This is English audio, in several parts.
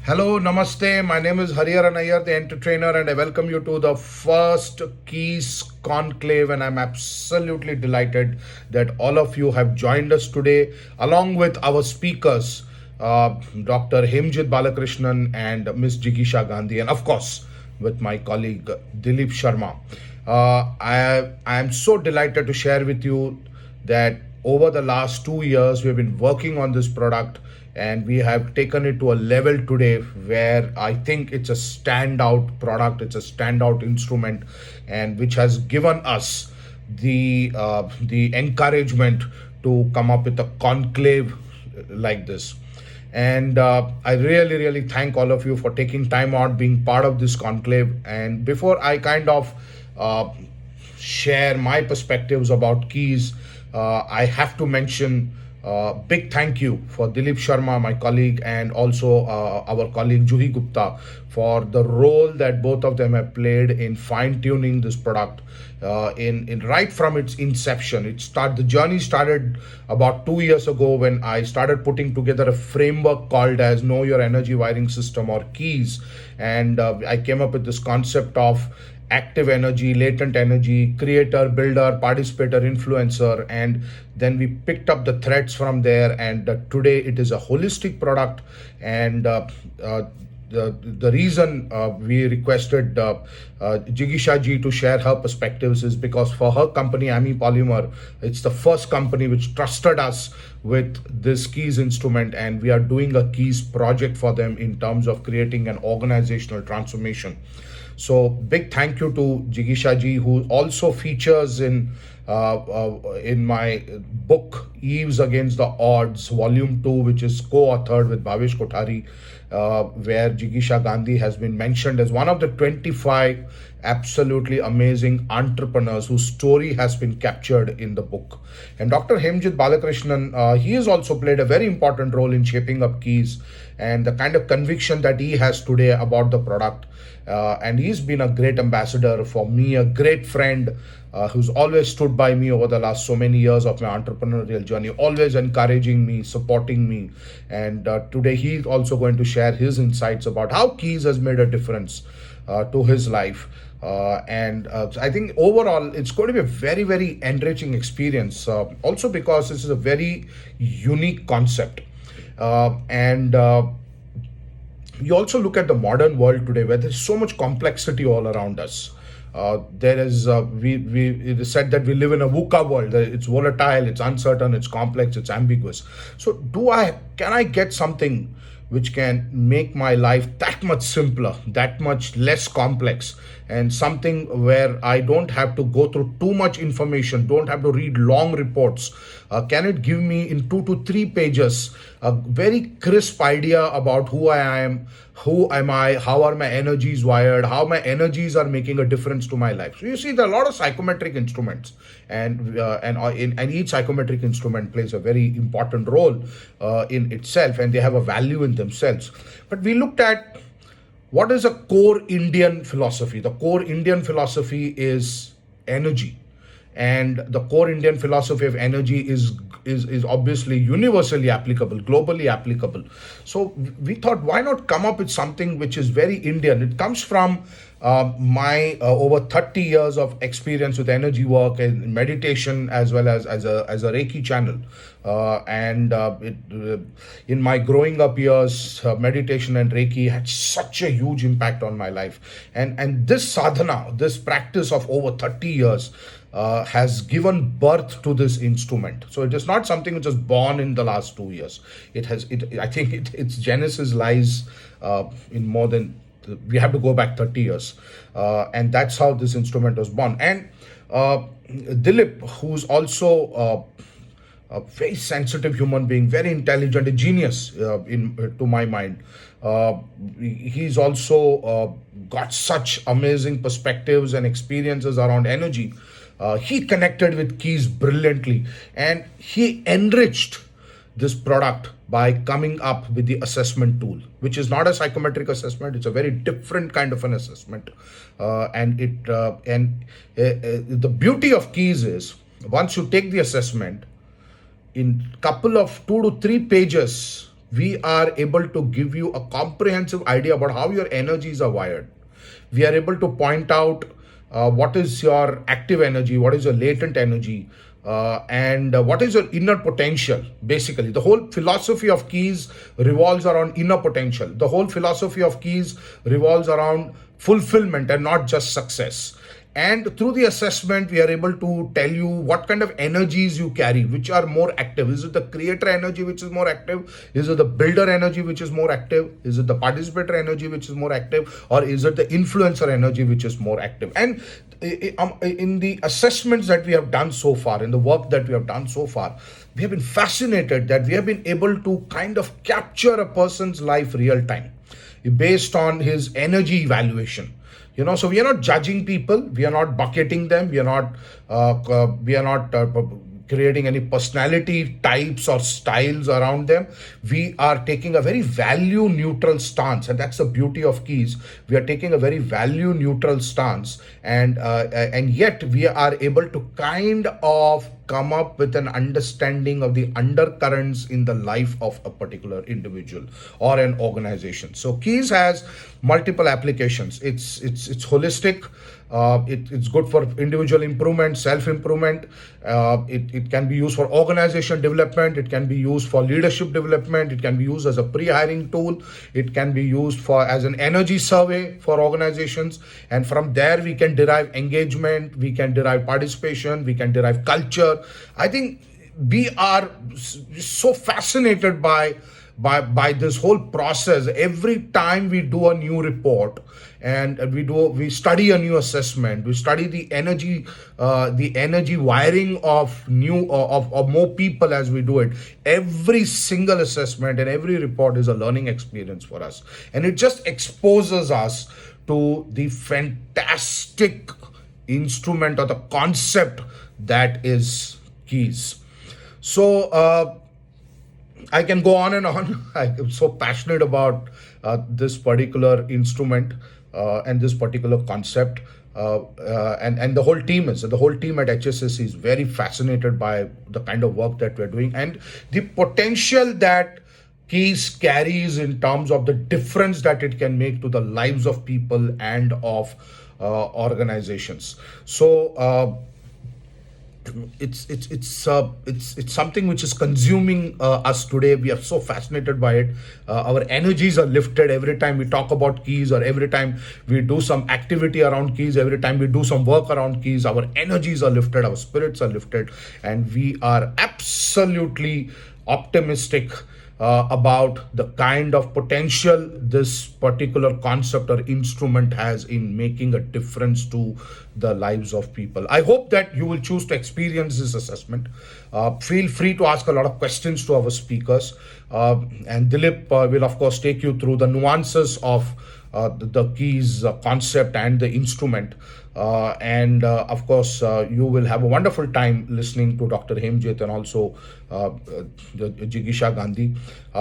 Hello, namaste. My name is Hariharan Iyer, the entertainer, and I welcome you to the first Keys Conclave. And I'm absolutely delighted that all of you have joined us today, along with our speakers, Dr. Hemjit Balakrishnan and Miss Jigisha Gandhi, and of course, with my colleague Dilip Sharma. I am so delighted to share with you that over the last 2 years we've been working on this product, and we have taken it to a level today where I think it's a standout product, it's a standout instrument, and which has given us the encouragement to come up with a conclave like this. And I really thank all of you for taking time out, being part of this conclave. And before I kind of uh, share my perspectives about keys, I have to mention big thank you for Dilip Sharma, my colleague, and also our colleague Juhi Gupta for the role that both of them have played in fine tuning this product. In right from its inception, the journey started about 2 years ago when I started putting together a framework called as Know Your Energy Wiring System, or keys, and I came up with this concept of active energy, latent energy, creator, builder, participator, influencer, and then we picked up the threads from there. And today it is a holistic product. And the reason we requested Jigisha ji to share her perspectives is because for her company, Ami Polymer, it's the first company which trusted us with this keys instrument, and we are doing a keys project for them in terms of creating an organizational transformation. So big thank you to Jigisha ji, who also features in my book Eves Against the Odds, Volume 2, which is co-authored with Bhavesh Kothari, where Jigisha Gandhi has been mentioned as one of the 25 absolutely amazing entrepreneurs whose story has been captured in the book. And Dr. Hemjit Balakrishnan, he has also played a very important role in shaping up keys and the kind of conviction that he has today about the product. And he's been a great ambassador for me, a great friend who's always stood by me over the last so many years of my entrepreneurial journey, always encouraging me, supporting me. And today he's also going to share his insights about how keys has made a difference to his life. I think overall it's going to be a very enriching experience, also because this is a very unique concept. And You also look at the modern world today where there's so much complexity all around us. There is we it is said that we live in a VUCA world. It's volatile, it's uncertain, it's complex, it's ambiguous. So can I get something which can make my life that much simpler, that much less complex, and something where I don't have to go through too much information, don't have to read long reports? Can it give me in 2 to 3 pages a very crisp idea about who I am, who am I, how are my energies wired, how my energies are making a difference to my life? So you see, there are a lot of psychometric instruments, and each psychometric instrument plays a very important role in itself, and they have a value in themselves. But we looked at what is a core Indian philosophy. The core Indian philosophy is energy, and the core Indian philosophy of energy is obviously universally applicable, globally applicable. So we thought, why not come up with something which is very Indian? It comes from my over 30 years of experience with energy work and meditation, as well as a Reiki channel. In my growing up years, meditation and Reiki had such a huge impact on my life. And this sadhana, this practice of over 30 years, has given birth to this instrument. So it is not something which was born in the last 2 years. I think its genesis lies in more than, we have to go back 30 years. And that's how this instrument was born. And Dilip, who's also a very sensitive human being, very intelligent, a genius to my mind. He's also got such amazing perspectives and experiences around energy. He connected with keys brilliantly, and he enriched this product by coming up with the assessment tool, which is not a psychometric assessment. It's a very different kind of an assessment. The beauty of keys is, once you take the assessment, in couple of 2 to 3 pages, we are able to give you a comprehensive idea about how your energies are wired. We are able to point out what is your active energy, what is your latent energy, and what is your inner potential. Basically, the whole philosophy of keys revolves around inner potential. The whole philosophy of keys revolves around fulfillment and not just success. And through the assessment, we are able to tell you what kind of energies you carry, which are more active. Is it the creator energy which is more active? Is it the builder energy which is more active? Is it the participator energy which is more active? Or is it the influencer energy which is more active? And in the assessments that we have done so far, in the work that we have done so far, we have been fascinated that we have been able to kind of capture a person's life real time based on his energy evaluation. So we are not judging people, we are not bucketing them, we are not creating any personality types or styles around them. We are taking a very value neutral stance, and that's the beauty of keys. We are taking a very value neutral stance, and yet we are able to kind of come up with an understanding of the undercurrents in the life of a particular individual or an organization. So keys has multiple applications. It's holistic. It's good for individual improvement, self-improvement. It can be used for organization development. It can be used for leadership development. It can be used as a pre-hiring tool. It can be used for as an energy survey for organizations. And from there, we can derive engagement. We can derive participation. We can derive culture. I think we are so fascinated by this whole process. Every time we do a new report and we study a new assessment, we study the energy wiring of more people as we do it. Every single assessment and every report is a learning experience for us, and it just exposes us to the fantastic instrument or the concept that is keys. So I can go on and on. I'm so passionate about this particular instrument and this particular concept. And the whole team at HSSC is very fascinated by the kind of work that we're doing and the potential that keys carries in terms of the difference that it can make to the lives of people and of organizations. So it's something which is consuming us today. We are so fascinated by it. Our energies are lifted every time we talk about keys, or every time we do some activity around keys, every time we do some work around keys. Our energies are lifted, our spirits are lifted, and we are absolutely optimistic about the kind of potential this particular concept or instrument has in making a difference to the lives of people. I hope that you will choose to experience this assessment. Feel free to ask a lot of questions to our speakers. And Dilip will, of course, take you through the nuances of the keys concept and the instrument. And of course, you will have a wonderful time listening to Dr. Hemjit and also Jigisha Gandhi.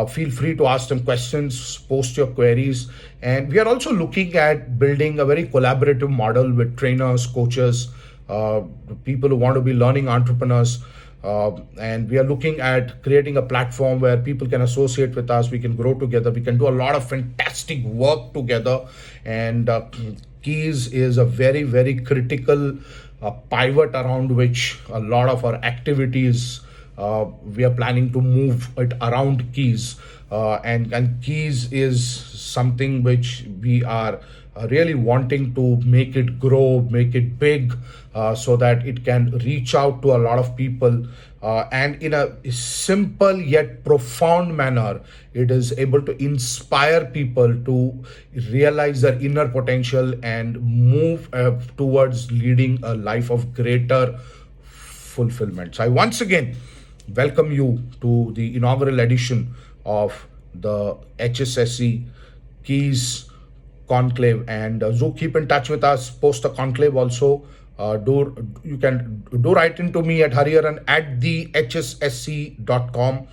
Feel free to ask them questions, post your queries. And we are also looking at building a very collaborative model with trainers, coaches, people who want to be learning entrepreneurs. And we are looking at creating a platform where people can associate with us, we can grow together, we can do a lot of fantastic work together. And keys is a very, very critical pivot around which a lot of our activities, we are planning to move it around keys. And keys is something which we are really wanting to make it grow, make it big, so that it can reach out to a lot of people, and in a simple yet profound manner, it is able to inspire people to realize their inner potential and move towards leading a life of greater fulfillment. So I once again welcome you to the inaugural edition of the HSSC Keys Conclave, and do keep in touch with us post the conclave also. You can write into me at Hariharan at thehssc.com,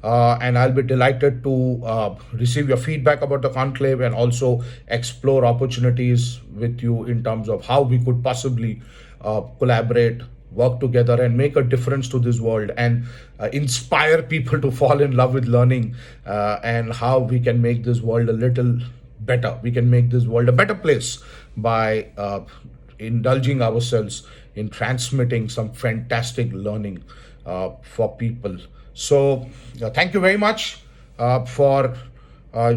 and I'll be delighted to receive your feedback about the conclave and also explore opportunities with you in terms of how we could possibly collaborate work together and make a difference to this world and inspire people to fall in love with learning, and how we can make this world a little better. We can make this world a better place by indulging ourselves in transmitting some fantastic learning for people. So, thank you very much for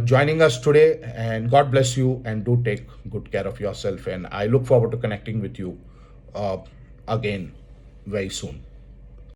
joining us today, and God bless you, and do take good care of yourself. And I look forward to connecting with you again very soon.